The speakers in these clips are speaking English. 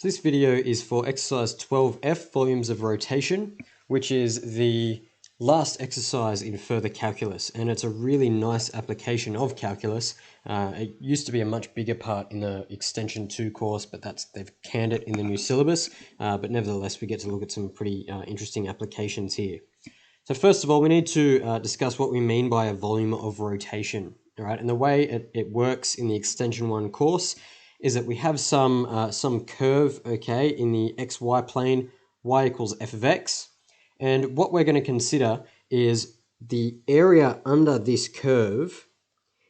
So this video is for exercise 12F, volumes of rotation, which is the last exercise in further calculus, and it's a really nice application of calculus. It used to be a much bigger part in the Extension 2 course, but they've canned it in the new syllabus, but nevertheless we get to look at some pretty interesting applications here. So first of all, we need to discuss what we mean by a volume of rotation. All right, and the way it works in the Extension 1 course is that we have some curve, okay, in the xy plane, y equals f of x, and what we're going to consider is the area under this curve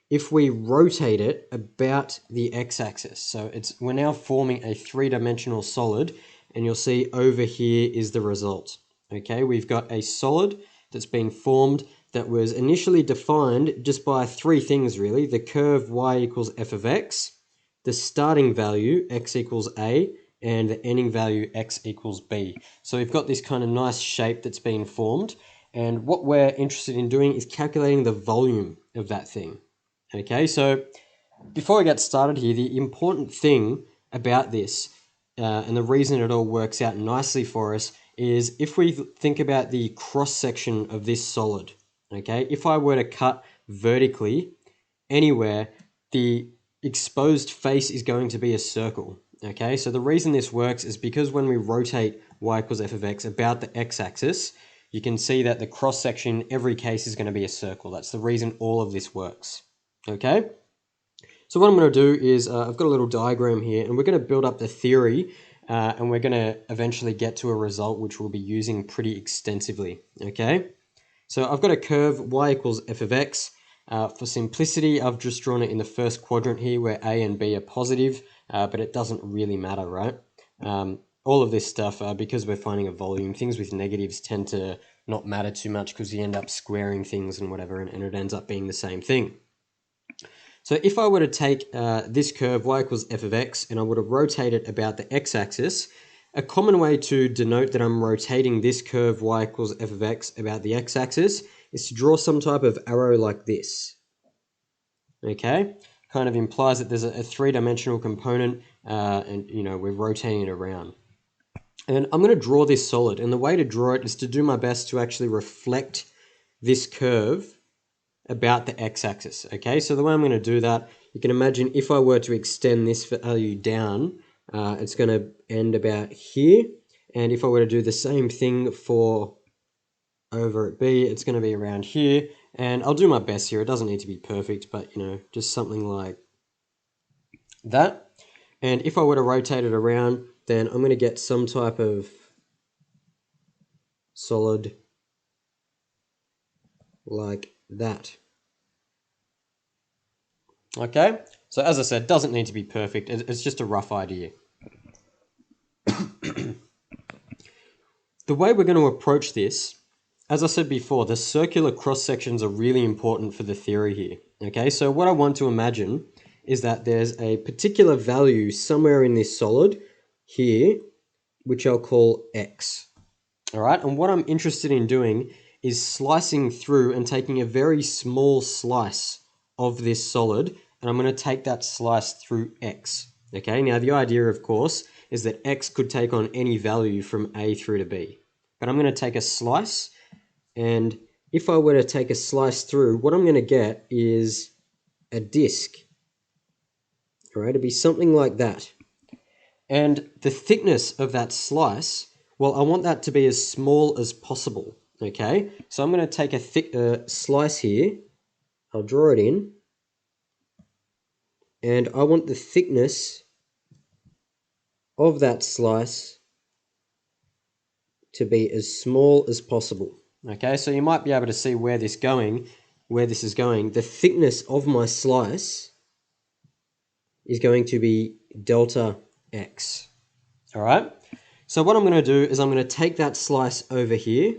if we rotate it about the x-axis. So we're now forming a three-dimensional solid, and you'll see over here is the result. Okay, we've got a solid that's being formed that was initially defined just by three things really: the curve y equals f of x, the starting value x equals a, and the ending value x equals b. So we've got this kind of nice shape that's been formed, and what we're interested in doing is calculating the volume of that thing. Okay, so before I get started here, the important thing about this and the reason it all works out nicely for us is if we think about the cross section of this solid. Okay, if I were to cut vertically anywhere, the exposed face is going to be a circle. Okay, so the reason this works is because when we rotate y equals f of x about the x-axis, you can see that the cross section in every case is going to be a circle. That's the reason all of this works. Okay, so what I'm going to do is I've got a little diagram here, and we're going to build up the theory, and we're going to eventually get to a result which we'll be using pretty extensively. Okay, so I've got a curve y equals f of x. For simplicity, I've just drawn it in the first quadrant here where a and b are positive, but it doesn't really matter, right? All of this stuff, because we're finding a volume, things with negatives tend to not matter too much because you end up squaring things and whatever, and it ends up being the same thing. So if I were to take this curve y equals f of x and I were to rotate it about the x-axis, a common way to denote that I'm rotating this curve y equals f of x about the x-axis is to draw some type of arrow like this. Okay, kind of implies that there's a three-dimensional component and we're rotating it around. And I'm going to draw this solid, and the way to draw it is to do my best to actually reflect this curve about the x-axis. Okay, so the way I'm going to do that, you can imagine if I were to extend this value down, it's going to end about here, and if I were to do the same thing for over at B, it's going to be around here, and I'll do my best here. It doesn't need to be perfect, but just something like that. And if I were to rotate it around, then I'm going to get some type of solid like that. Okay, so as I said, doesn't need to be perfect. It's just a rough idea. The way we're going to approach this, as I said before, the circular cross sections are really important for the theory here. Okay, so what I want to imagine is that there's a particular value somewhere in this solid here, which I'll call x. All right, and what I'm interested in doing is slicing through and taking a very small slice of this solid, and I'm going to take that slice through x. Okay, now the idea, of course, is that x could take on any value from a through to b. But I'm going to take a slice, and if I were to take a slice through, what I'm going to get is a disc. All right, it'd be something like that. And the thickness of that slice, well, I want that to be as small as possible. Okay, so I'm going to take a thick slice here. I'll draw it in. And I want the thickness of that slice to be as small as possible. Okay, so you might be able to see where this is going. The thickness of my slice is going to be delta x. All right, so what I'm going to do is I'm going to take that slice over here,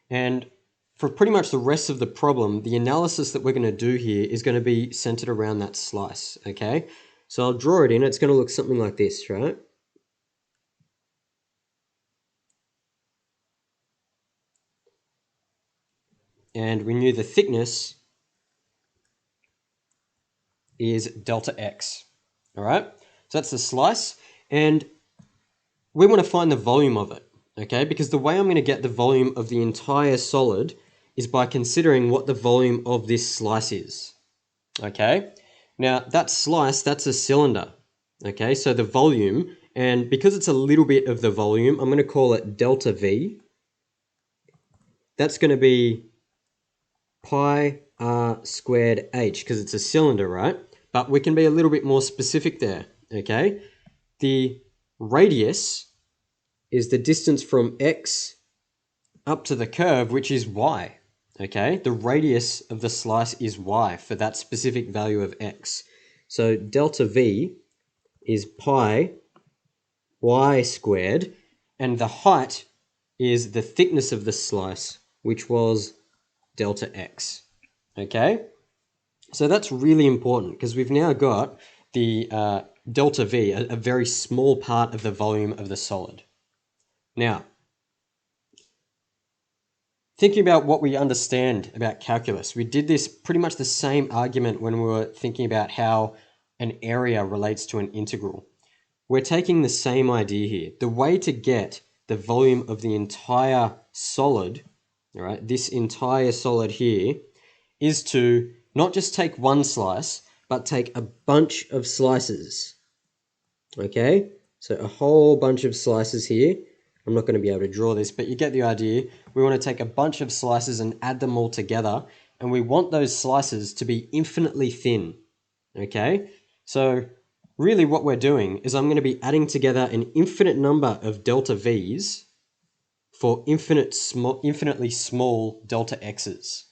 and for pretty much the rest of the problem, the analysis that we're going to do here is going to be centered around that slice. Okay, so I'll draw it in. It's going to look something like this, right? And we knew the thickness is delta x. All right, so that's the slice. And we want to find the volume of it, okay? Because the way I'm going to get the volume of the entire solid is by considering what the volume of this slice is, okay? Now, that slice, that's a cylinder, okay? So the volume, and because it's a little bit of the volume, I'm going to call it delta V. That's going to be pi r squared h, because it's a cylinder, right? But we can be a little bit more specific there, okay? The radius is the distance from x up to the curve, which is y, okay? The radius of the slice is y for that specific value of x. So delta V is pi y squared, and the height is the thickness of the slice, which was delta x, okay? So that's really important because we've now got the delta V, a very small part of the volume of the solid. Now, thinking about what we understand about calculus, we did this pretty much the same argument when we were thinking about how an area relates to an integral. We're taking the same idea here. The way to get the volume of the entire solid, all right, this entire solid here, is to not just take one slice, but take a bunch of slices, okay? So a whole bunch of slices here. I'm not going to be able to draw this, but you get the idea. We want to take a bunch of slices and add them all together, and we want those slices to be infinitely thin, okay? So really what we're doing is I'm going to be adding together an infinite number of delta V's for infinitely small delta X's.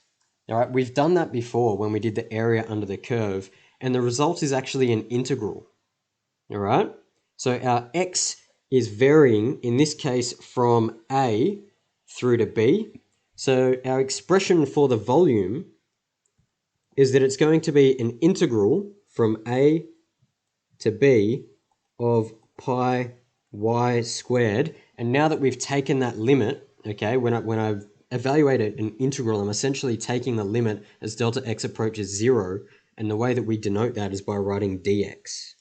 All right, we've done that before when we did the area under the curve, and the result is actually an integral. All right, so our X is varying, in this case, from A through to B. So our expression for the volume is that it's going to be an integral from A to B of pi y squared. And now that we've taken that limit, okay, when I've evaluated an integral, I'm essentially taking the limit as delta x approaches 0, and the way that we denote that is by writing dx.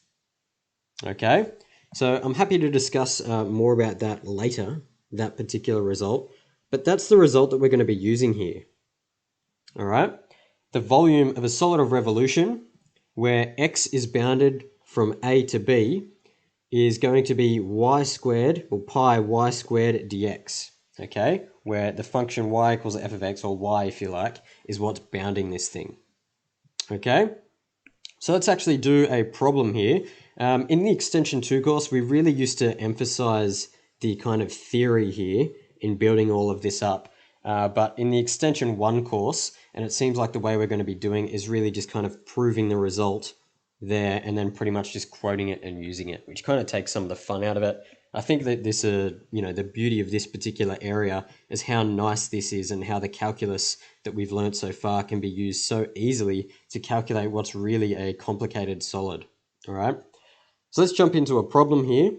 Okay, so I'm happy to discuss more about that later, that particular result, but that's the result that we're going to be using here. All right, the volume of a solid of revolution, where x is bounded from A to B, is going to be y squared, or pi y squared dx, okay? Where the function y equals f of x, or y if you like, is what's bounding this thing, okay? So let's actually do a problem here. In the Extension 2 course, we really used to emphasize the kind of theory here in building all of this up. But in the Extension 1 course, and it seems like the way we're going to be doing is really just kind of proving the result there and then pretty much just quoting it and using it, which kind of takes some of the fun out of it. I think that this, the beauty of this particular area is how nice this is and how the calculus that we've learned so far can be used so easily to calculate what's really a complicated solid. All right, so let's jump into a problem here.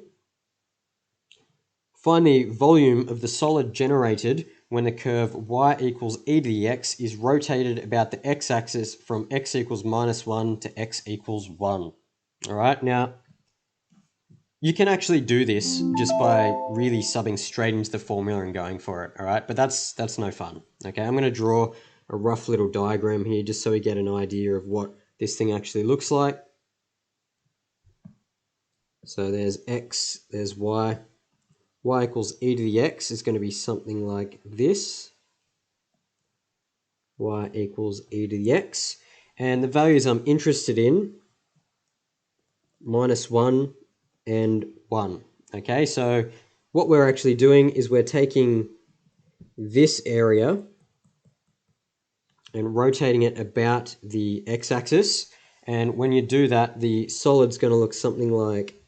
Find the volume of the solid generated when the curve y equals e to the x is rotated about the x-axis from x equals -1 to x equals 1. All right, now you can actually do this just by really subbing straight into the formula and going for it, all right? But that's no fun, okay? I'm going to draw a rough little diagram here just so we get an idea of what this thing actually looks like. So there's x, there's y. Y equals e to the x is going to be something like this. Y equals e to the x. And the values I'm interested in, -1 and 1. Okay, so what we're actually doing is we're taking this area and rotating it about the x-axis. And when you do that, the solid's going to look something like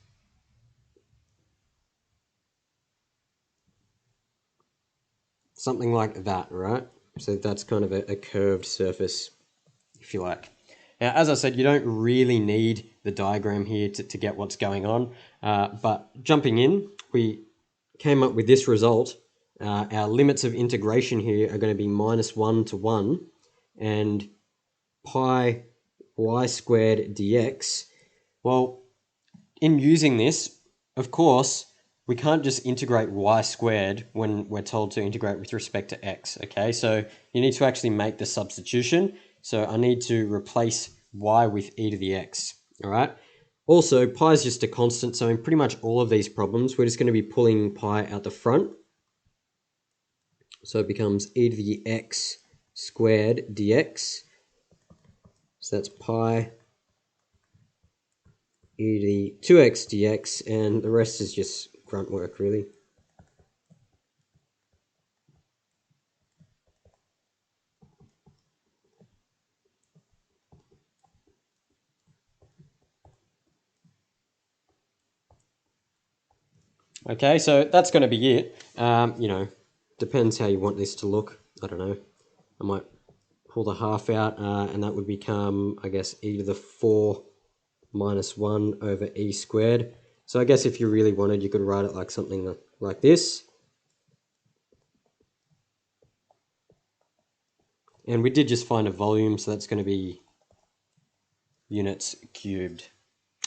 that, right? So that's kind of a curved surface, if you like. Now, as I said, you don't really need the diagram here to get what's going on, but jumping in, we came up with this result. Our limits of integration here are going to be -1 to 1, and pi y squared dx. Well, in using this, of course, we can't just integrate y squared when we're told to integrate with respect to x, okay? So you need to actually make the substitution. So I need to replace y with e to the x, all right? Also, pi is just a constant, so in pretty much all of these problems, we're just going to be pulling pi out the front. So it becomes e to the x squared dx. So that's pi e to the 2x dx, and the rest is just grunt work, really. Okay, so that's going to be it. You know, depends how you want this to look. I don't know. I might pull the half out, and that would become, I guess, e to the 4 minus 1 over e squared. So I guess if you really wanted, you could write it like something like this. And we did just find a volume, so that's going to be units cubed.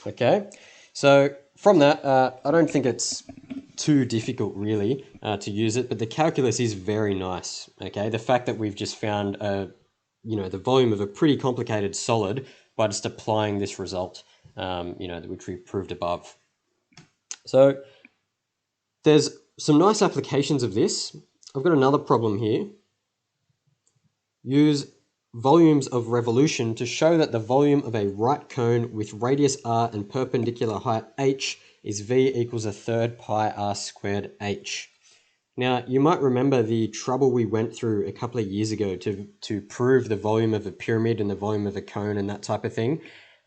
Okay, so from that, I don't think it's too difficult really to use it, but the calculus is very nice. Okay, the fact that we've just found the volume of a pretty complicated solid by just applying this result, which we proved above. So there's some nice applications of this. I've got another problem here. Use volumes of revolution to show that the volume of a right cone with radius r and perpendicular height h is v equals a third pi r squared h. Now, you might remember the trouble we went through a couple of years ago to prove the volume of a pyramid and the volume of a cone and that type of thing.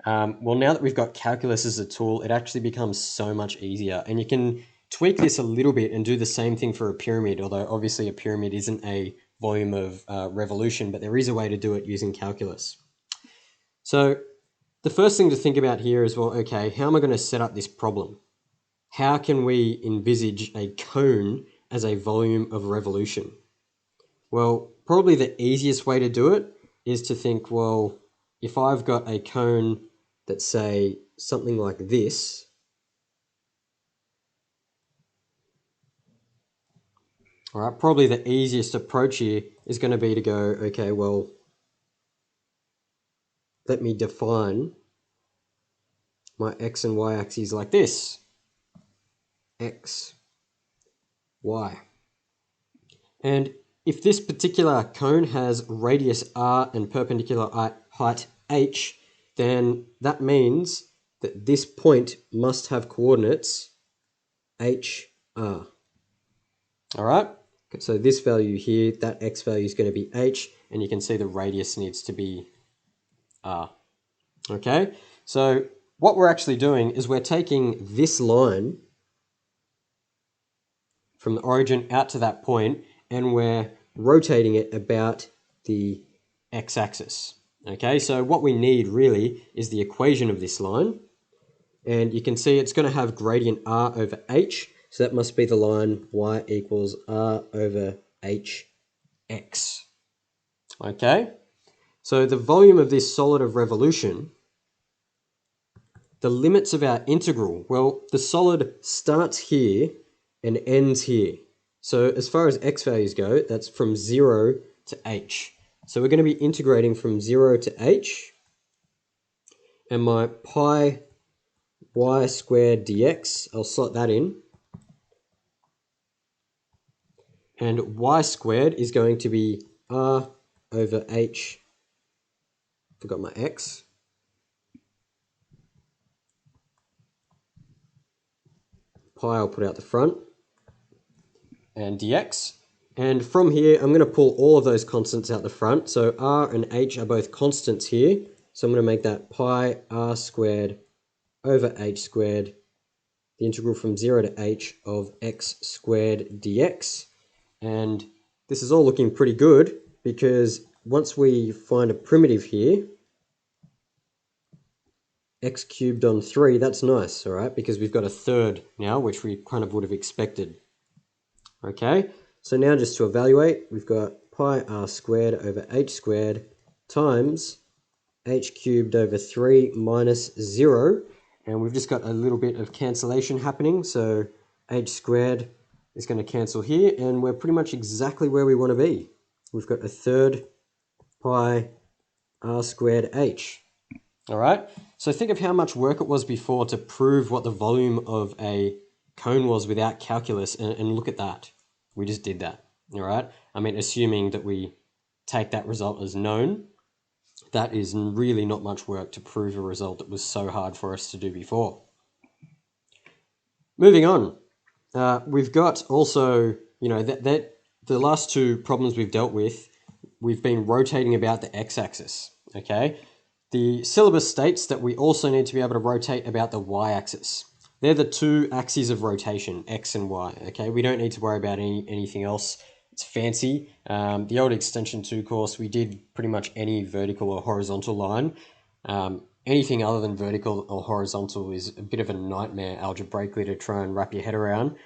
Well, now that we've got calculus as a tool, it actually becomes so much easier. And you can tweak this a little bit and do the same thing for a pyramid, although obviously a pyramid isn't a volume of revolution, but there is a way to do it using calculus. So the first thing to think about here is, well, okay, how am I going to set up this problem? How can we envisage a cone as a volume of revolution? Well, probably the easiest way to do it is to think, well, if I've got a cone that's, say, something like this, all right, probably the easiest approach here is going to be to go, okay, well, let me define my x and y axes like this. X, y. And if this particular cone has radius r and perpendicular height h, then that means that this point must have coordinates h, r. All right? So this value here, that x value is going to be h, and you can see the radius needs to be r. Okay? So what we're actually doing is we're taking this line from the origin out to that point, and we're rotating it about the x-axis. Okay, so what we need really is the equation of this line, and you can see it's going to have gradient r over h, so that must be the line y equals r over hx. Okay, so the volume of this solid of revolution, the limits of our integral, well, the solid starts here and ends here. So as far as x values go, that's from 0 to h. So we're going to be integrating from 0 to h, and my pi y squared dx, I'll slot that in, and y squared is going to be r over h, forgot my x, pi I'll put out the front, and dx. And from here, I'm going to pull all of those constants out the front. So r and h are both constants here. So I'm going to make that pi r squared over h squared, the integral from 0 to h of x squared dx. And this is all looking pretty good, because once we find a primitive here, x cubed on 3, that's nice, all right, because we've got a third now, which we kind of would have expected. Okay, so now just to evaluate, we've got pi r squared over h squared times h cubed over 3 minus 0, and we've just got a little bit of cancellation happening, so h squared is going to cancel here, and we're pretty much exactly where we want to be. We've got a third pi r squared h. All right, so think of how much work it was before to prove what the volume of a cone was without calculus, and look at that. We just did that, all right? I mean, assuming that we take that result as known, that is really not much work to prove a result that was so hard for us to do before. Moving on, we've got also, you know, that the last two problems we've dealt with, we've been rotating about the x-axis, okay? The syllabus states that we also need to be able to rotate about the y-axis. They're the two axes of rotation, x and y, okay? We don't need to worry about anything else. It's fancy. The old Extension 2 course, we did pretty much any vertical or horizontal line. Anything other than vertical or horizontal is a bit of a nightmare algebraically to try and wrap your head around.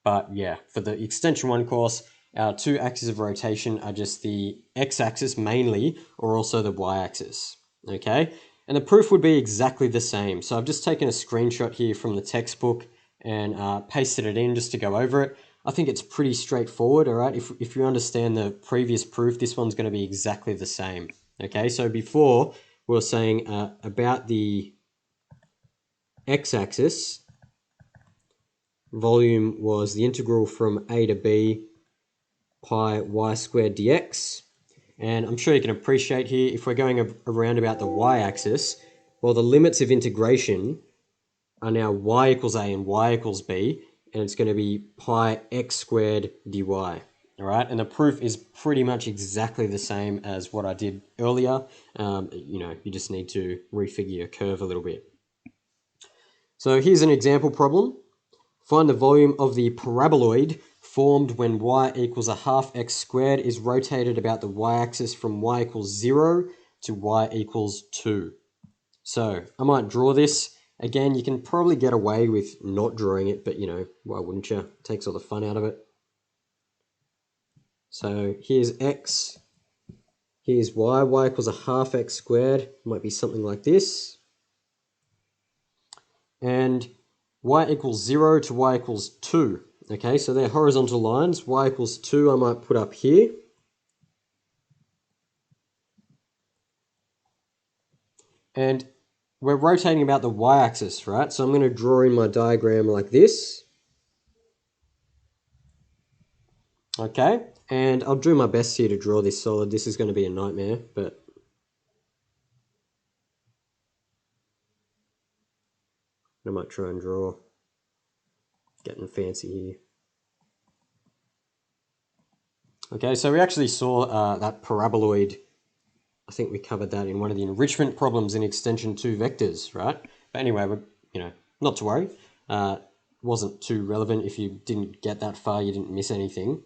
But yeah, for the Extension 1 course, our two axes of rotation are just the x-axis mainly, or also the y-axis. Okay, and the proof would be exactly the same. So I've just taken a screenshot here from the textbook and pasted it in just to go over it. I think it's pretty straightforward, all right? If you understand the previous proof, this one's going to be exactly the same. Okay, so before we were saying about the x-axis, volume was the integral from a to b pi y squared dx. And I'm sure you can appreciate here, if we're going around about the y-axis, well, the limits of integration are now y equals a and y equals b, and it's going to be pi x squared dy. All right, and the proof is pretty much exactly the same as what I did earlier. You know, you just need to refigure your curve a little bit. So here's an example problem. Find the volume of the paraboloid formed when y equals a half x squared is rotated about the y-axis from y equals 0 to y equals 2. So I might draw this. Again, you can probably get away with not drawing it, but you know, why wouldn't you? It takes all the fun out of it. So here's x, here's y equals a half x squared, might be something like this. And y equals 0 to y equals 2. Okay, so they're horizontal lines. Y equals 2 I might put up here. And we're rotating about the y-axis, right? So I'm going to draw in my diagram like this. Okay, and I'll do my best here to draw this solid. This is going to be a nightmare, but I might try and draw. Getting fancy here. Okay, so we actually saw that paraboloid. I think we covered that in one of the enrichment problems in Extension 2 vectors, right? But anyway, you know, not to worry. Wasn't too relevant. If you didn't get that far, you didn't miss anything.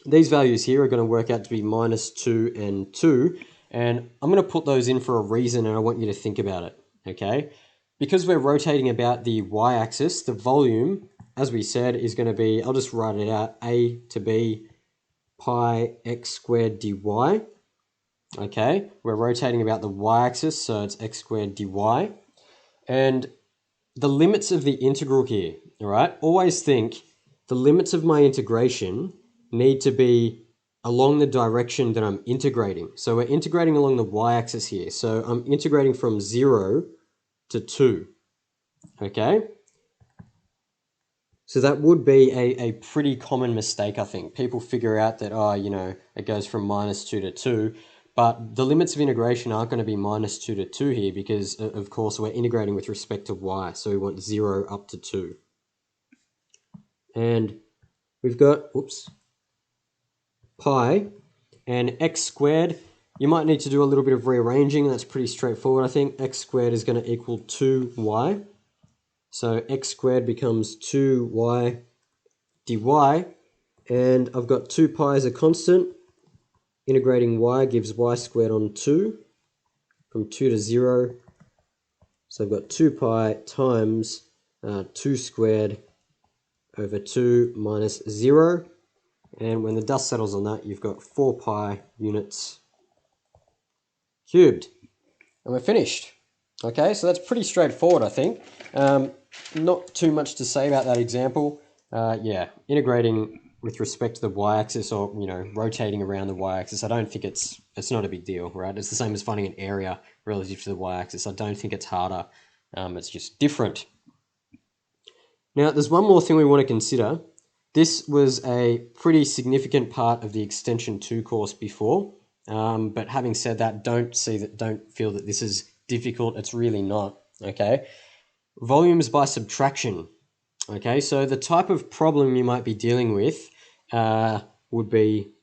These values here are going to work out to be -2 and 2, and I'm going to put those in for a reason, and I want you to think about it, okay? Because we're rotating about the y-axis, the volume, as we said, is going to be, I'll just write it out, a to b pi x squared dy. Okay, we're rotating about the y-axis, so it's x squared dy. And the limits of the integral here, all right, always think the limits of my integration need to be along the direction that I'm integrating. So we're integrating along the y-axis here. So I'm integrating from 0 to 2, okay? So that would be a pretty common mistake, I think. People figure out that, oh, you know, it goes from -2 to 2, but the limits of integration aren't going to be -2 to 2 here because, of course, we're integrating with respect to y, so we want 0 up to 2. And we've got, oops, pi and x squared. You might need to do a little bit of rearranging. That's pretty straightforward, I think. X squared is going to equal 2y. So x squared becomes 2y dy, and I've got 2 pi as a constant. Integrating y gives y squared on 2, from 2 to 0. So I've got 2 pi times 2 squared over 2 minus 0. And when the dust settles on that, you've got 4 pi units cubed. And we're finished. Okay, so that's pretty straightforward, I think. Not too much to say about that example. yeah, integrating with respect to the y-axis, or rotating around the y-axis, I don't think it's not a big deal, right? It's the same as finding an area relative to the y-axis. I don't think it's harder. It's just different. Now, there's one more thing we want to consider. This was a pretty significant part of the Extension 2 course before, but having said that, don't feel that this is difficult. It's really not, okay? Volumes by subtraction. Okay, so the type of problem you might be dealing with would be,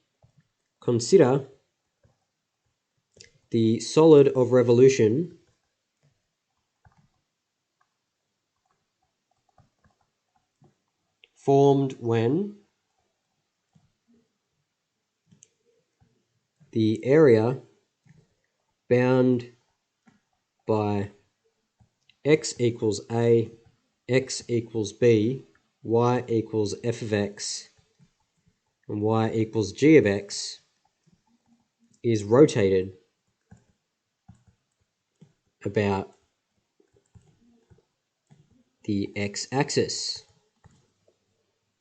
consider the solid of revolution formed when the area bound by x equals a, x equals b, y equals f of x, and y equals g of x is rotated about the x-axis.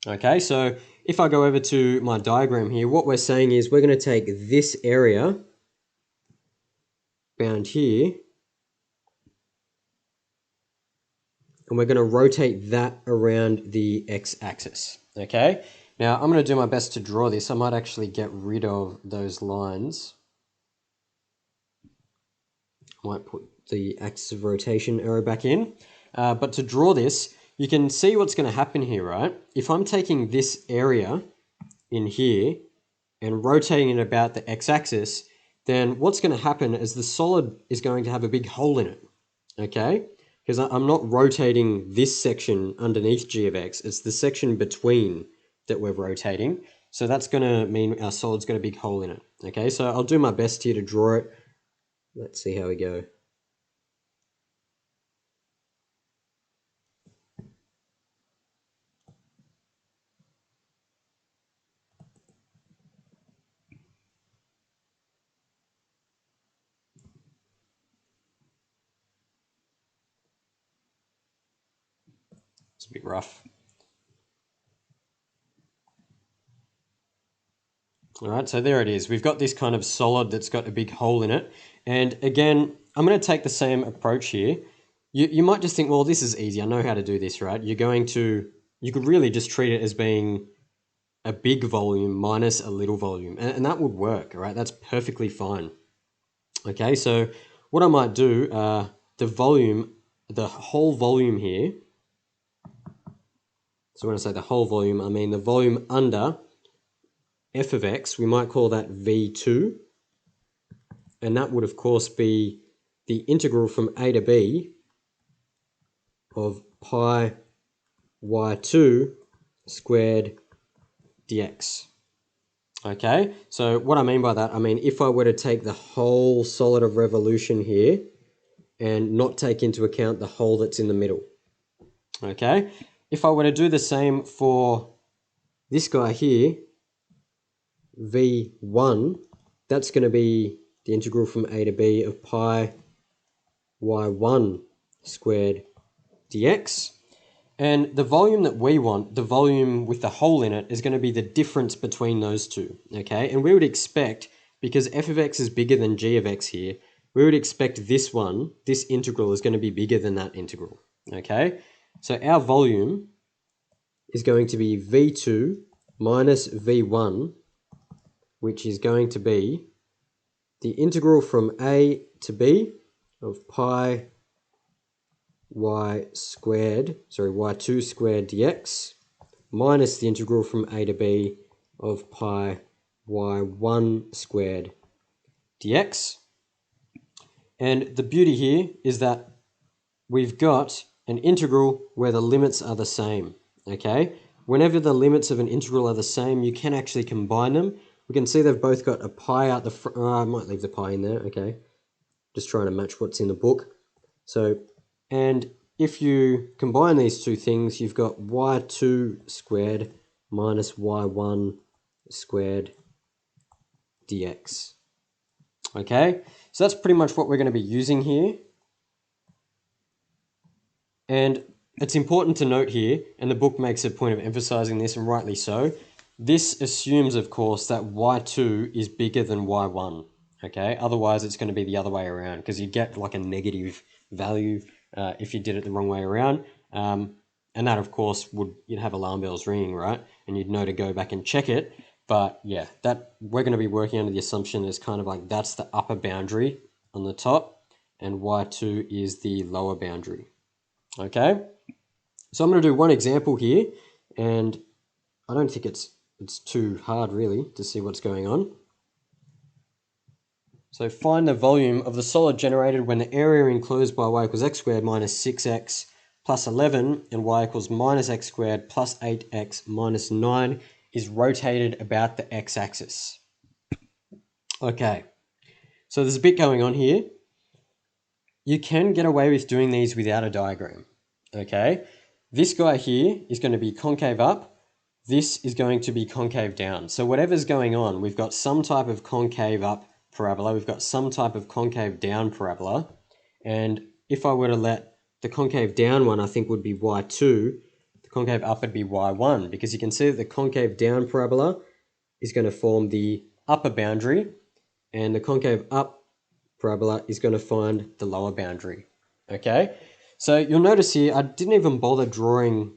Okay, so if I go over to my diagram here, what we're saying is we're going to take this area bound here, and we're going to rotate that around the x-axis. Okay, now I'm going to do my best to draw this. I might actually get rid of those lines. I might put the axis of rotation arrow back in. But to draw this, you can see what's going to happen here, right? If I'm taking this area in here and rotating it about the x-axis, then what's going to happen is the solid is going to have a big hole in it, okay? Because I'm not rotating this section underneath g of x, it's the section between that we're rotating. So that's going to mean our solid's got a big hole in it, okay? So I'll do my best here to draw it. Let's see how we go. It's a bit rough. All right, so there it is. We've got this kind of solid that's got a big hole in it. And again, I'm going to take the same approach here. You might just think, well, this is easy. I know how to do this, right? You could really just treat it as being a big volume minus a little volume. And that would work, right? That's perfectly fine. Okay, so what I might do, the whole volume here. So when I say the whole volume, I mean the volume under f of x, we might call that v2. And that would, of course, be the integral from a to b of pi y2 squared dx. Okay, so what I mean by that, I mean if I were to take the whole solid of revolution here and not take into account the hole that's in the middle. Okay, if I were to do the same for this guy here, v1, that's going to be the integral from a to b of pi y1 squared dx. And the volume that we want, the volume with the hole in it, is going to be the difference between those two, okay? And we would expect, because f of x is bigger than g of x here, we would expect this integral is going to be bigger than that integral, okay? So our volume is going to be v2 minus v1, which is going to be the integral from a to b of pi y2 squared dx minus the integral from a to b of pi y1 squared dx. And the beauty here is that we've got an integral where the limits are the same, okay? Whenever the limits of an integral are the same, you can actually combine them. We can see they've both got a pi out the front. I might leave the pi in there, okay? Just trying to match what's in the book. So, and if you combine these two things, you've got y2 squared minus y1 squared dx. Okay, so that's pretty much what we're going to be using here. And it's important to note here, and the book makes a point of emphasizing this, and rightly so, this assumes, of course, that y2 is bigger than y1, okay? Otherwise, it's going to be the other way around, because you get like a negative value if you did it the wrong way around. And that, of course, you'd have alarm bells ringing, right? And you'd know to go back and check it. But yeah, that we're going to be working under the assumption is kind of like that's the upper boundary on the top, and y2 is the lower boundary, okay? So I'm going to do one example here, and I don't think it's too hard really to see what's going on. So find the volume of the solid generated when the area enclosed by y equals x squared minus 6x plus 11 and y equals minus x squared plus 8x minus 9 is rotated about the x-axis. Okay, so there's a bit going on here. You can get away with doing these without a diagram, okay? This guy here is going to be concave up. This is going to be concave down. So whatever's going on, we've got some type of concave up parabola. We've got some type of concave down parabola. And if I were to let the concave down one, I think would be y2. The concave up would be y1, because you can see that the concave down parabola is going to form the upper boundary, and the concave up parabola is going to find the lower boundary. Okay, so you'll notice here I didn't even bother drawing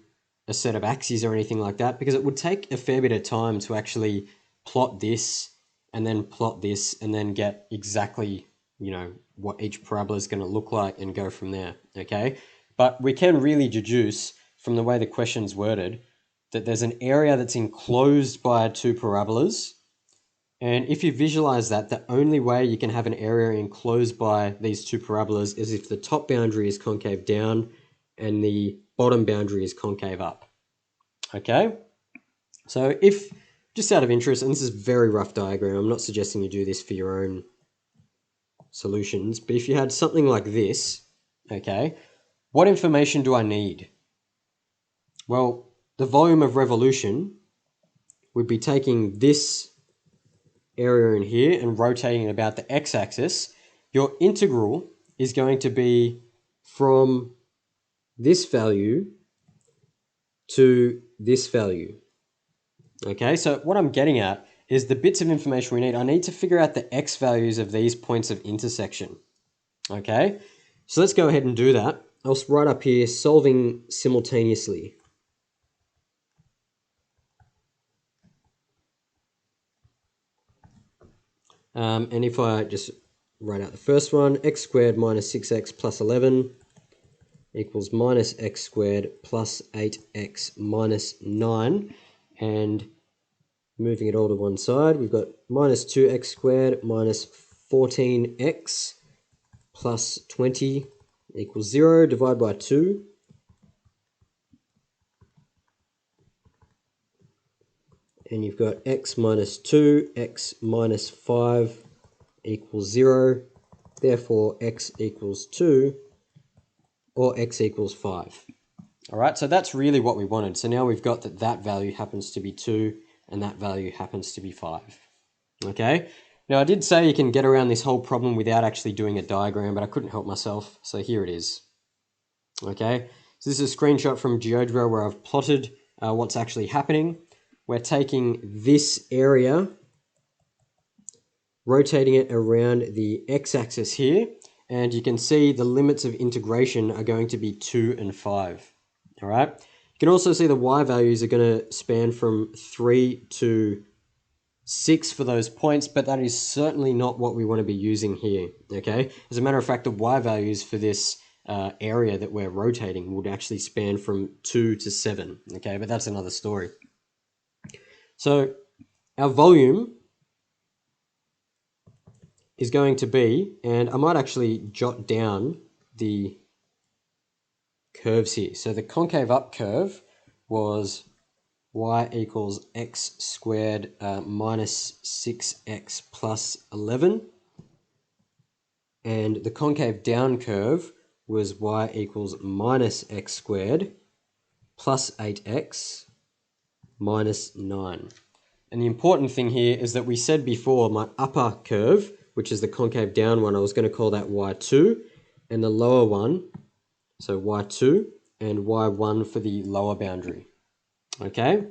a set of axes or anything like that, because it would take a fair bit of time to actually plot this and then plot this and then get exactly, you know, what each parabola is going to look like and go from there, okay? But we can really deduce from the way the question's worded that there's an area that's enclosed by two parabolas. And if you visualize that, the only way you can have an area enclosed by these two parabolas is if the top boundary is concave down and the bottom boundary is concave up. Okay? So if, just out of interest, and this is a very rough diagram, I'm not suggesting you do this for your own solutions, but if you had something like this, okay, what information do I need? Well, the volume of revolution would be taking this area in here and rotating it about the x-axis. Your integral is going to be from this value to this value. Okay, so what I'm getting at is the bits of information we need. I need to figure out the x values of these points of intersection. Okay, so let's go ahead and do that. I'll write up here solving simultaneously. And if I just write out the first one, x squared minus 6x plus 11 equals minus x squared plus 8x minus 9. And moving it all to one side, we've got minus 2x squared minus 14x plus 20 equals 0. Divide by 2. And you've got x minus 2, x minus 5 equals 0. Therefore, x equals 2 or x equals 5. All right, so that's really what we wanted. So now we've got that that value happens to be 2 and that value happens to be 5. Okay, now I did say you can get around this whole problem without actually doing a diagram, but I couldn't help myself, so here it is. Okay, so this is a screenshot from GeoGebra where I've plotted what's actually happening. We're taking this area, rotating it around the x-axis here, and you can see the limits of integration are going to be 2 and 5. All right. You can also see the y values are going to span from 3 to 6 for those points, but that is certainly not what we want to be using here. Okay. As a matter of fact, the y values for this area that we're rotating would actually span from 2 to 7. Okay, but that's another story. So our volume is going to be, and I might actually jot down the curves here. So the concave up curve was y equals x squared minus 6x plus 11. And the concave down curve was y equals minus x squared plus 8x minus 9. And the important thing here is that we said before my upper curve, which is the concave down one, I was going to call that y2, and the lower one, so y2, and y1 for the lower boundary. Okay,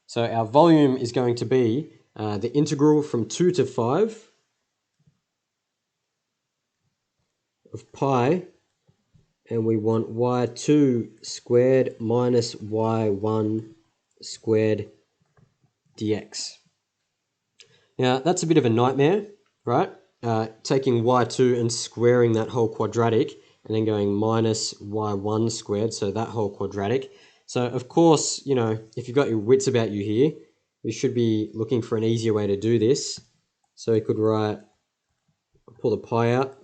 so our volume is going to be the integral from 2 to 5 of pi, and we want y2 squared minus y1 squared dx. Now, that's a bit of a nightmare, right? Taking y2 and squaring that whole quadratic, and then going minus y1 squared, so that whole quadratic. So, of course, you know, if you've got your wits about you here, you should be looking for an easier way to do this. So we could write, pull the pi out,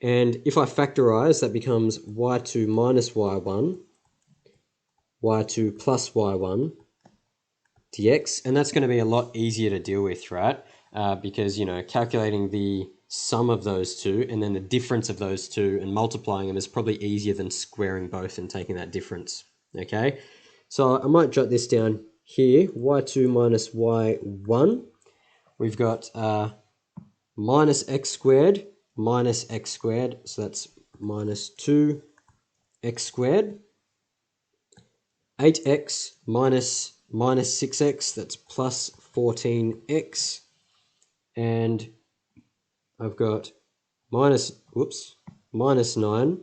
and if I factorize, that becomes y2 minus y1, y2 plus y1 dx, and that's going to be a lot easier to deal with, right? Because, you know, calculating the sum of those two and then the difference of those two and multiplying them is probably easier than squaring both and taking that difference, okay? So I might jot this down here, y2 minus y1. We've got minus x squared, so that's minus 2x squared. 8x minus 6x, that's plus 14x. And I've got minus 9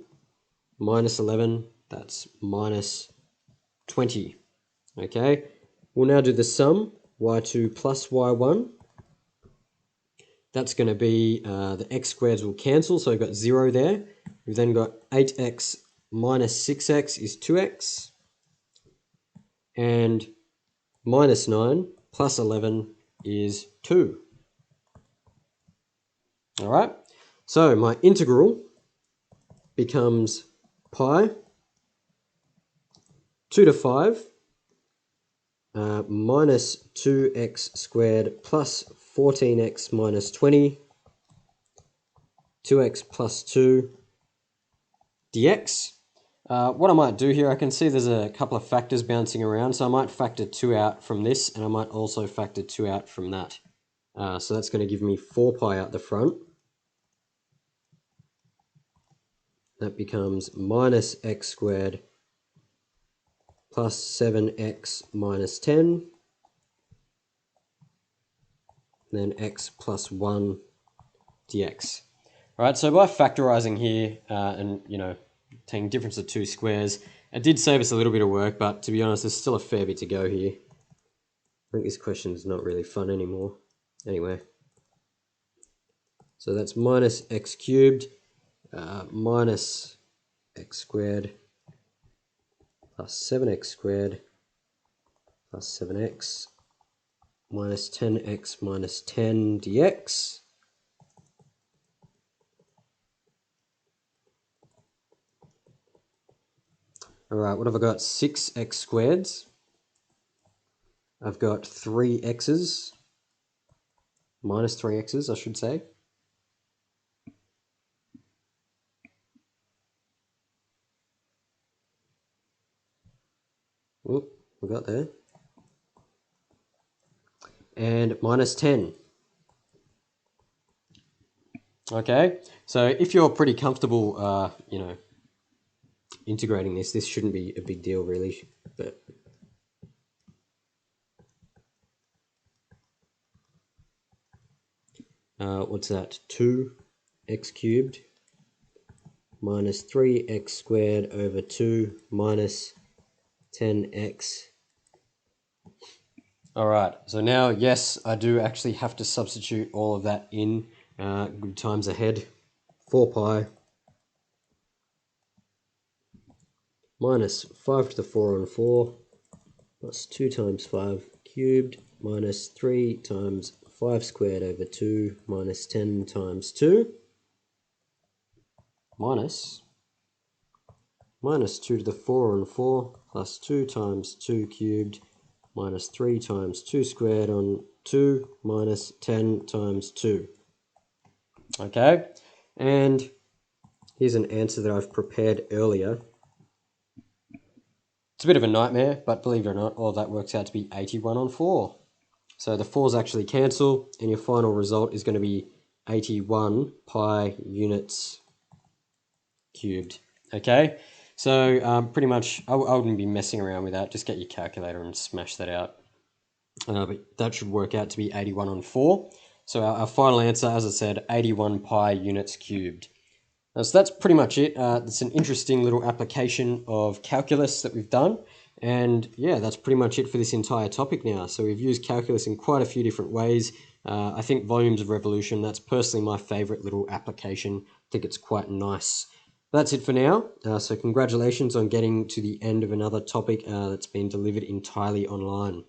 minus 11, that's minus 20. Okay, we'll now do the sum, y2 plus y1. That's going to be, the x squareds will cancel, so I've got 0 there. We've then got 8x minus 6x is 2x. And minus 9 plus 11 is 2. All right, so my integral becomes pi 2 to 5 minus 2x squared plus 14x minus 20, 2x plus 2 dx. What I might do here, I can see there's a couple of factors bouncing around, so I might factor 2 out from this, and I might also factor 2 out from that. So that's going to give me 4 pi out the front. That becomes minus x squared plus 7x minus 10, then x plus 1 dx. All right, so by factorizing here and, you know, taking difference of 2 squares, it did save us a little bit of work, but to be honest, there's still a fair bit to go here. I think this question is not really fun anymore. Anyway, so that's minus x cubed minus x squared plus 7x squared plus 7x minus 10x minus 10 dx. All right, what have I got? 6x squareds. I've got 3 x's, minus 3 x's, I should say. Oop, we got there. And minus 10. Okay, so if you're pretty comfortable, you know, integrating this shouldn't be a big deal really, but what's that? 2x cubed minus 3x squared over 2 minus 10x. All right, so now, yes, I do actually have to substitute all of that in. Good times ahead. 4 pi minus 5 to the 4 on 4 plus 2 times 5 cubed minus 3 times 5 squared over 2 minus 10 times 2 minus 2 to the 4 on 4 plus 2 times 2 cubed minus 3 times 2 squared on 2 minus 10 times 2. Okay, and here's an answer that I've prepared earlier. It's a bit of a nightmare, but believe it or not, all of that works out to be 81 on 4. So the 4's actually cancel, and your final result is going to be 81 pi units cubed. Okay, So pretty much, I wouldn't be messing around with that. Just get your calculator and smash that out. But that should work out to be 81 on 4. So our final answer, as I said, 81 pi units cubed. So that's pretty much it. It's an interesting little application of calculus that we've done. And yeah, that's pretty much it for this entire topic now. So we've used calculus in quite a few different ways. I think volumes of revolution, that's personally my favorite little application. I think it's quite nice. That's it for now. So congratulations on getting to the end of another topic that's been delivered entirely online.